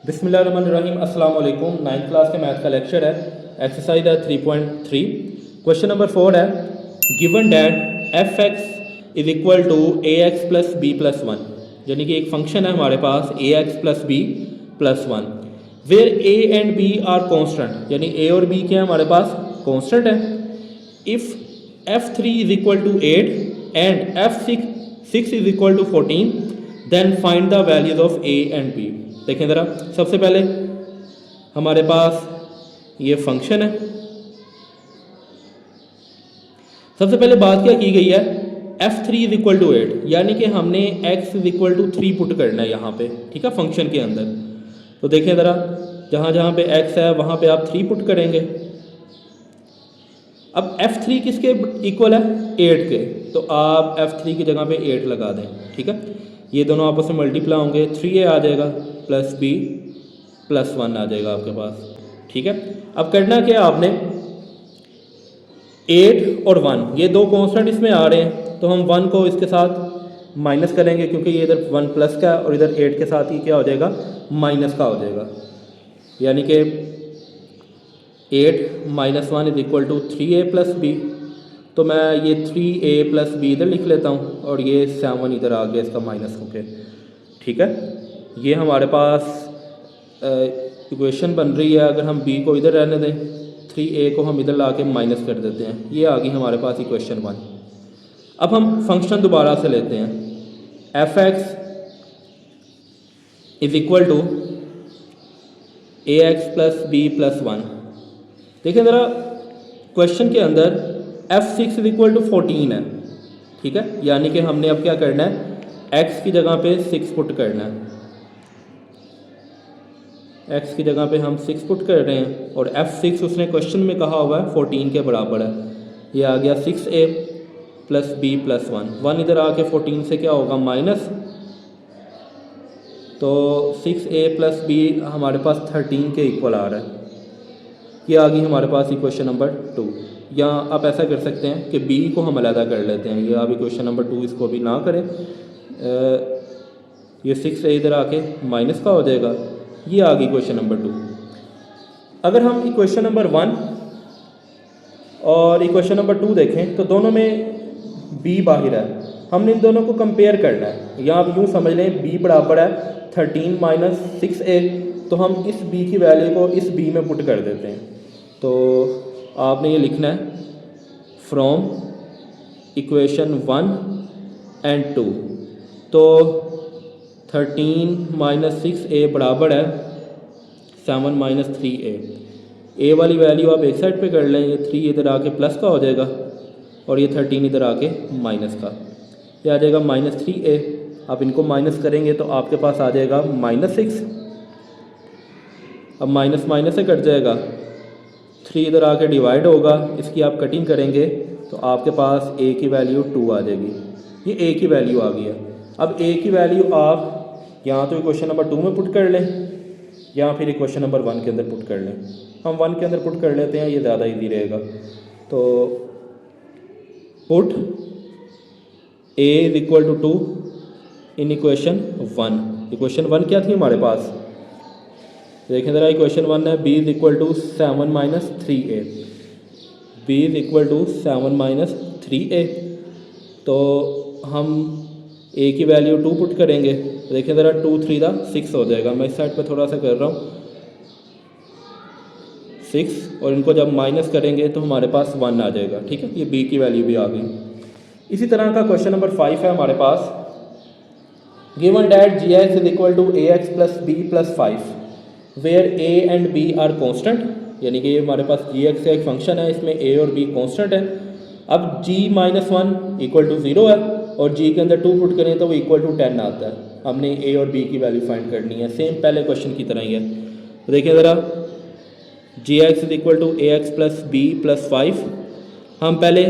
बिस्मिल्लाहिर्रहमानिर्रहीम। अस्सलाम वालेकुम। 9th क्लास के मैथ का लेक्चर है। एक्सरसाइज है 3.3। क्वेश्चन नंबर 4 है, given that f x is equal to a x plus b plus one, यानी कि एक फंक्शन है हमारे पास a x plus b plus one, where a and b are constant, यानी ए और बी क्या है हमारे पास कॉन्स्टेंट है। If f three is equal to 8 and f six is equal to 14, then find the values of a and b. देखें ज़रा, सबसे पहले हमारे पास ये फंक्शन है। सबसे पहले बात क्या की गई है, f3 इज इक्वल टू 8, यानी कि हमने x is equal to 3 put करना है यहाँ पे, ठीक है, फंक्शन के अंदर। तो देखें ज़रा, जहाँ जहाँ पे x है वहाँ पे आप 3 पुट करेंगे। अब f3 किसके इक्वल है, 8 के, तो आप f3 की जगह पे 8 लगा दें, ठीक है। ये दोनों आपस में मल्टीप्लाई होंगे, 3a आ जाएगा प्लस b प्लस 1 आ जाएगा आपके पास, ठीक है। अब करना क्या है आपने, 8 और 1 ये दो कॉन्स्टेंट इसमें आ रहे हैं, तो हम 1 को इसके साथ माइनस करेंगे, क्योंकि ये इधर 1 प्लस का और इधर 8 के साथ ही क्या हो जाएगा, माइनस का हो जाएगा। यानी कि 8 minus 1 is equal to 3a plus b. तो मैं ये 3a प्लस बी इधर लिख लेता हूँ और ये 7 इधर आ गया इसका माइनस होके, ठीक है। ये हमारे पास इक्वेशन बन रही है। अगर हम b को इधर रहने दें, 3a को हम इधर ला के माइनस कर देते हैं, ये आ गई हमारे पास इक्वेशन 1। अब हम फंक्शन दोबारा से लेते हैं, f x is equal to a x plus b plus 1। देखिए ज़रा, क्वेश्चन के अंदर f6 इज इक्वल टू 14 है, ठीक है। यानी कि हमने अब क्या करना है, x की जगह पे 6 पुट करना है। x की जगह पे हम 6 पुट कर रहे हैं और f6 उसने क्वेश्चन में कहा हुआ है 14 के बराबर है। ये आ गया 6a प्लस b प्लस 1 इधर आके 14 से क्या होगा, माइनस, तो 6a प्लस b हमारे पास 13 के इक्वल आ रहा है। ये आ गई हमारे पास इक्वेशन नंबर 2। या आप ऐसा कर सकते हैं कि b को हम अलग कर लेते हैं, ये आप इक्वेशन नंबर 2 इसको भी ना करें। ये 6a इधर आके माइनस का हो जाएगा। ये आ गई इक्वेशन नंबर 2। अगर हम इक्वेशन नंबर 1 और इक्वेशन नंबर 2 देखें तो दोनों में b बाहर है, हमने इन दोनों को कंपेयर करना है। या आप यूँ समझ लें, b बराबर है 13 माइनस 6a, तो हम इस b की वैल्यू को इस b में पुट कर देते हैं। तो आपने ये लिखना है, फ्रॉम इक्वेशन 1 एंड 2, तो 13 माइनस 6a बराबर है 7 माइनस 3a। a वाली वैल्यू आप एक साइड पे कर लें, ये 3 इधर आके प्लस का हो जाएगा और ये 13 इधर आके माइनस का, ये आ जाएगा माइनस 3a। आप इनको माइनस करेंगे तो आपके पास आ जाएगा माइनस 6। अब माइनस माइनस से कट जाएगा, 3 इधर आके डिवाइड होगा, इसकी आप कटिंग करेंगे तो आपके पास a की वैल्यू 2 आ जाएगी। ये a की वैल्यू आ गई है। अब a की वैल्यू आप या तो इक्वेशन नंबर 2 में पुट कर लें या फिर इक्वेशन नंबर 1 के अंदर पुट कर लें। हम 1 के अंदर पुट कर लेते हैं, ये ज़्यादा ईजी रहेगा। तो put a is equal to 2 in equation 1। Equation 1 क्या थी हमारे पास, देखें ज़रा, इक्वेशन 1 है b is equal to 7 minus 3a, b is equal to 7 minus 3a। तो हम a की वैल्यू 2 पुट करेंगे, देखें ज़रा, 2 3 दा 6 हो जाएगा। मैं इस साइड पे थोड़ा सा कर रहा हूँ, 6, और इनको जब माइनस करेंगे तो हमारे पास 1 आ जाएगा, ठीक है। ये b की वैल्यू भी आ गई। इसी तरह का क्वेश्चन नंबर 5 है हमारे पास, given that g x is equal to a x plus b plus 5 where a and b are constant, यानी कि ये हमारे पास जी एक्स का एक फंक्शन है, इसमें a और b कॉन्स्टेंट है। अब g माइनस 1 इक्वल टू 0 है और g के अंदर 2 पुट करें तो वो इक्वल टू 10 आता है। हमने a और b की वैल्यू फाइंड करनी है, सेम पहले क्वेश्चन की तरह ही है। तो देखिए ज़रा, g x is equal to a x plus b plus 5, हम पहले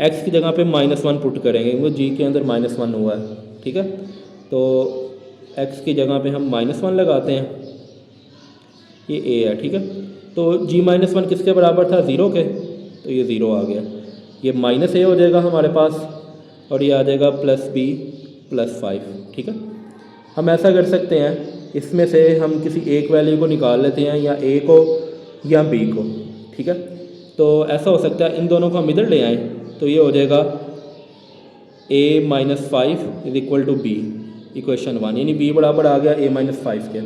x की जगह पे माइनस 1 पुट करेंगे, क्योंकि g के अंदर माइनस 1 हुआ है, ठीक है। तो x की जगह पे हम माइनस 1 लगाते हैं, ये a है, ठीक है। तो g माइनस 1 किसके बराबर था, 0 के, तो ये 0 आ गया। ये माइनस a हो जाएगा हमारे पास और ये आ जाएगा प्लस b प्लस 5, ठीक है। हम ऐसा कर सकते हैं इसमें से हम किसी एक वैल्यू को निकाल लेते हैं, या ए को या बी को, ठीक है। तो ऐसा हो सकता है इन दोनों को हम इधर ले आएँ, तो ये हो जाएगा a-5 is equal to b, equation 1, यानी b बराबर आ गया a-5 के।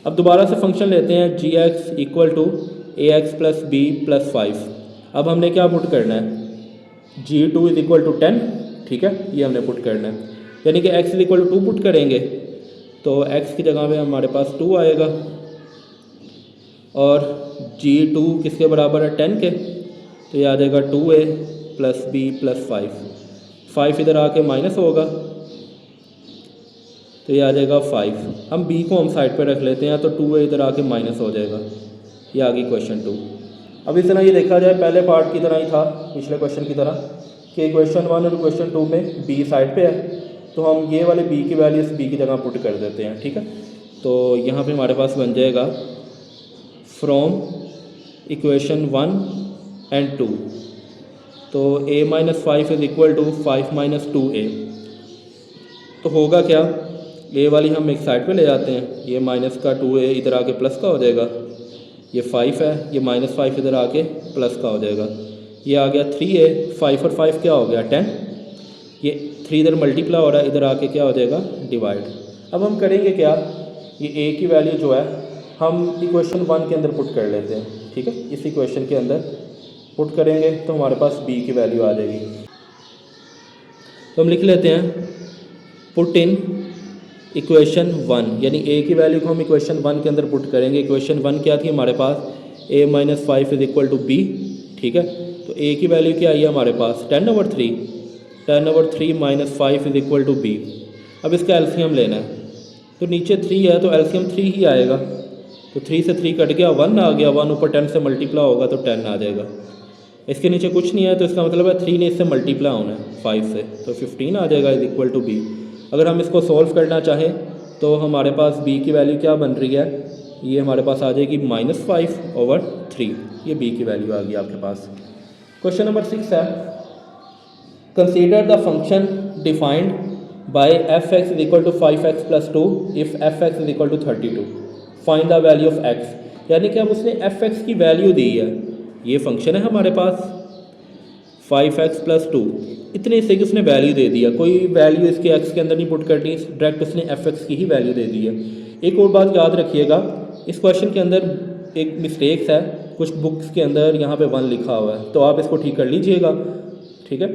अब दोबारा से फंक्शन लेते हैं g(x) equal to ax plus b plus 5। अब हमने क्या पुट करना है, g2 इज इक्वल टू 10, ठीक है, ये हमने पुट करना है, यानी कि x is equal to 2 put करेंगे तो x की जगह पे हमारे पास 2 आएगा, और g2 किसके बराबर है 10 के, तो ये आ जाएगा 2a प्लस बी प्लस 5 इधर आके माइनस होगा तो ये आ जाएगा 5। हम b को हम साइड पे रख लेते हैं तो 2a इधर आके माइनस हो जाएगा। ये आ गई क्वेश्चन 2। अब इस तरह ये देखा जाए पहले पार्ट की तरह ही था, पिछले क्वेश्चन की तरह, कि क्वेश्चन 1 और क्वेश्चन 2 में b साइड पे है, तो हम ये वाले b की वैल्यू इस b की जगह पुट कर देते हैं, ठीक है। तो यहाँ पे हमारे पास बन जाएगा फ्रॉम इक्वेशन 1 एंड 2, तो a-5 is equal to 5 - 2a। तो होगा क्या, a वाली हम एक साइड पे ले जाते हैं, ये माइनस का 2a इधर आके प्लस का हो जाएगा, ये 5 है, ये -5 इधर आके प्लस का हो जाएगा, ये आ गया 3a, 5 और 5 क्या हो गया 10, ये 3 इधर मल्टीप्लाई हो रहा है, इधर आके क्या हो जाएगा डिवाइड। अब हम करेंगे क्या, ये a की वैल्यू जो है हम इक्वेशन 1 के अंदर पुट कर लेते हैं, ठीक है, इस इक्वेशन के अंदर पुट करेंगे तो हमारे पास b की वैल्यू आ जाएगी। तो हम लिख लेते हैं पुट इन इक्वेशन 1, यानी a की वैल्यू को हम इक्वेशन 1 के अंदर पुट करेंगे। इक्वेशन 1 क्या थी हमारे पास, a-5 is equal to b, ठीक है। तो a की वैल्यू क्या आई है हमारे पास 10/3, 10/3 - 5 इज इक्वल टू b। अब इसका एलसीएम लेना है, तो नीचे 3 है तो एलसीएम 3 ही आएगा, तो 3 से 3 कट गया, 1 आ गया, 1 ऊपर 10 से मल्टीप्लाई होगा तो 10 आ जाएगा। इसके नीचे कुछ नहीं है तो इसका मतलब है 3 ने इससे मल्टीप्लाई होना है 5 से, तो 15 आ जाएगा इज इक्वल टू b। अगर हम इसको सॉल्व करना चाहें तो हमारे पास b की वैल्यू क्या बन रही है, ये हमारे पास आ जाएगी -5/3, ये b की वैल्यू आ गई आपके पास। क्वेश्चन नंबर 6 है, consider the function defined by f(x) is equal to 5x + 2 if f(x) is equal to 32, find the value of x। यानी कि अब उसने f(x) की वैल्यू दी है, ये फंक्शन है हमारे पास 5x + 2, इतने से उसने वैल्यू दे दिया, कोई वैल्यू इसके x के अंदर नहीं पुट करनी, डायरेक्ट उसने fx की ही वैल्यू दे दी है। एक और बात याद रखिएगा, इस क्वेश्चन के अंदर एक मिस्टेक्स है, कुछ बुक्स के अंदर यहाँ पे 1 लिखा हुआ है, तो आप इसको ठीक कर लीजिएगा, ठीक है।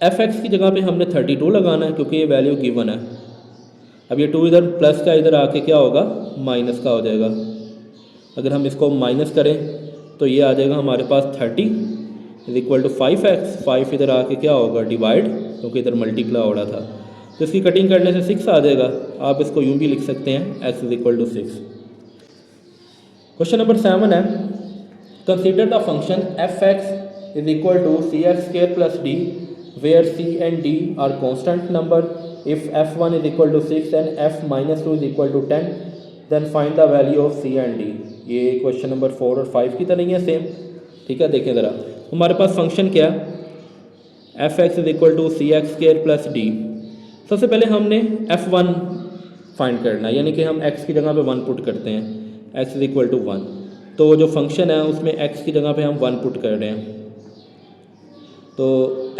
fx की जगह पे हमने 32 लगाना है क्योंकि ये वैल्यू गिवन है। अब ये 2 इधर प्लस का इधर आके क्या होगा माइनस का हो जाएगा, अगर हम इसको माइनस करें तो ये आ जाएगा हमारे पास 30 इज इक्वल टू 5x, 5 इधर आके क्या होगा डिवाइड, क्योंकि इधर मल्टीप्लाई हो रहा था, तो इसकी कटिंग करने से 6 आ जाएगा। आप इसको यूँ भी लिख सकते हैं x is equal to 6। Question number 7 है, consider the function f(x) is equal to cx² + d where c and d are constant number, if f1 is equal to 6 and f-2 is equal to 10 then find the value of c and d। ये question number 4 और 5 की तरह ही है same, ठीक है। देखें ज़रा, हमारे पास फंक्शन क्या है, f(x) is equal to cx² + d। सबसे पहले हमने f1 फाइंड करना है, यानी कि हम x की जगह पे 1 पुट करते हैं, x इज इक्वल टू 1, तो जो फंक्शन है उसमें x की जगह पे हम 1 पुट कर रहे हैं, तो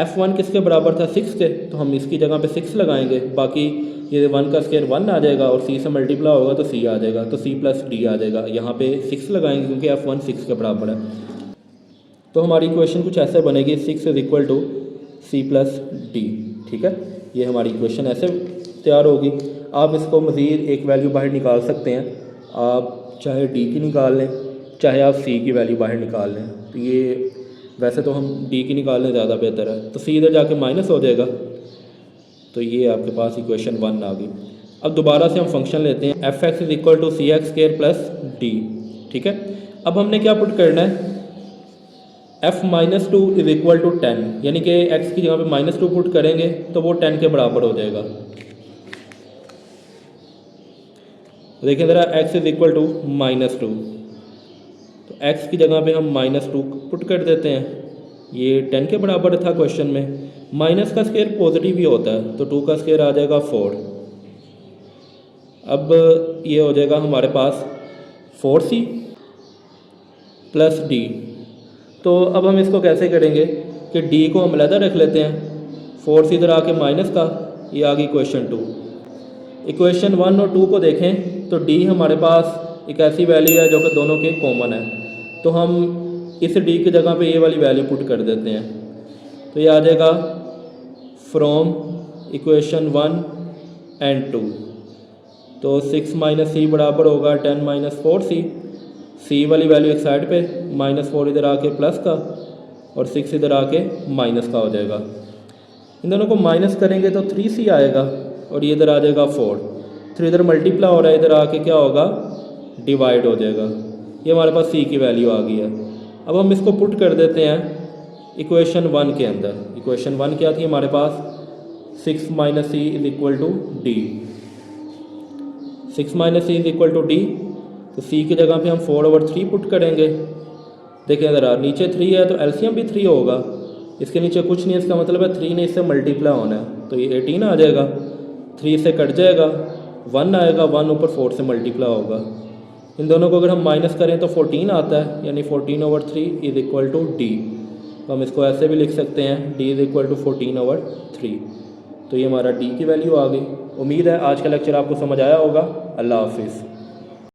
f1 किसके बराबर था 6 के, तो हम इसकी जगह पे 6 लगाएंगे, बाकी ये 1 का स्क्वायर 1 आ जाएगा और c से मल्टीप्लाई होगा तो c आ जाएगा, तो c + d आ जाएगा। यहाँ पे 6 लगाएंगे क्योंकि f1 6 के बराबर है, तो हमारी इक्वेशन कुछ ऐसे बनेगी 6 is equal to c + d, ठीक है। ये हमारी इक्वेशन ऐसे तैयार होगी। आप इसको मज़ीद एक वैल्यू बाहर निकाल सकते हैं, आप चाहे d की निकाल लें, चाहे आप c की वैल्यू बाहर निकाल लें, तो ये वैसे तो हम d की निकाल लें ज़्यादा बेहतर है, तो c इधर जाके माइनस हो जाएगा, तो ये आपके पास इक्वेशन 1 आ गई। अब दोबारा से हम फंक्शन लेते हैं f(x) is equal to cx² + d, ठीक है। अब हमने क्या पुट करना है, f-2 इज इक्वल टू 10, यानी कि x की जगह पे -2 पुट करेंगे तो वो 10 के बराबर हो जाएगा। देखिए ज़रा, x इज इक्वल टू -2, तो x की जगह पे हम -2 पुट कर देते हैं, ये 10 के बराबर था क्वेश्चन में। माइनस का स्क्वायर पॉजिटिव ही होता है, तो 2 का स्क्वायर आ जाएगा 4, अब ये हो जाएगा हमारे पास 4c प्लस डी। तो अब हम इसको कैसे करेंगे कि डी को हम अलहदा रख लेते हैं, 4c इधर आके माइनस का, ये आ गई इक्वेशन 2। इक्वेशन 1 और 2 को देखें तो डी हमारे पास एक ऐसी वैल्यू है जो कि दोनों के कॉमन है, तो हम इस डी की जगह पे ये वाली वैल्यू पुट कर देते हैं। तो ये आ जाएगा फ्रॉम इक्वेशन 1 एंड 2। तो 6 माइनस सी बराबर होगा 10 माइनस 4c। सी वाली वैल्यू एक साइड पे, -4 इधर आके प्लस का और 6 इधर आके माइनस का हो जाएगा। इन दोनों को माइनस करेंगे तो 3c आएगा और ये इधर आ जाएगा 4। 3 इधर मल्टीप्लाई हो रहा है, इधर आके क्या होगा, डिवाइड हो जाएगा। ये हमारे पास c की वैल्यू आ गई है। अब हम इसको पुट कर देते हैं इक्वेशन 1 के अंदर। इक्वेशन 1 क्या थी हमारे पास, 6 minus c is equal to d. 6 minus c is equal to d, तो c की जगह पे हम 4/3 पुट करेंगे। देखिए ज़रा नीचे 3 है तो एलसीएम भी 3 होगा, इसके नीचे कुछ नहीं है, इसका मतलब है 3 ने इससे मल्टीप्लाई होना है, तो ये 18 आ जाएगा। 3 से कट जाएगा, 1 आएगा, 1 ऊपर 4 से मल्टीप्लाई होगा। इन दोनों को अगर हम माइनस करें तो 14 आता है, यानी 14/3 इज इक्वल टू डी। तो हम इसको ऐसे भी लिख सकते हैं, d इज़ इक्वल टू 14/3। तो ये हमारा d की वैल्यू आ गई। उम्मीद है आज का लेक्चर आपको समझ आया होगा। अल्लाह हाफिज़।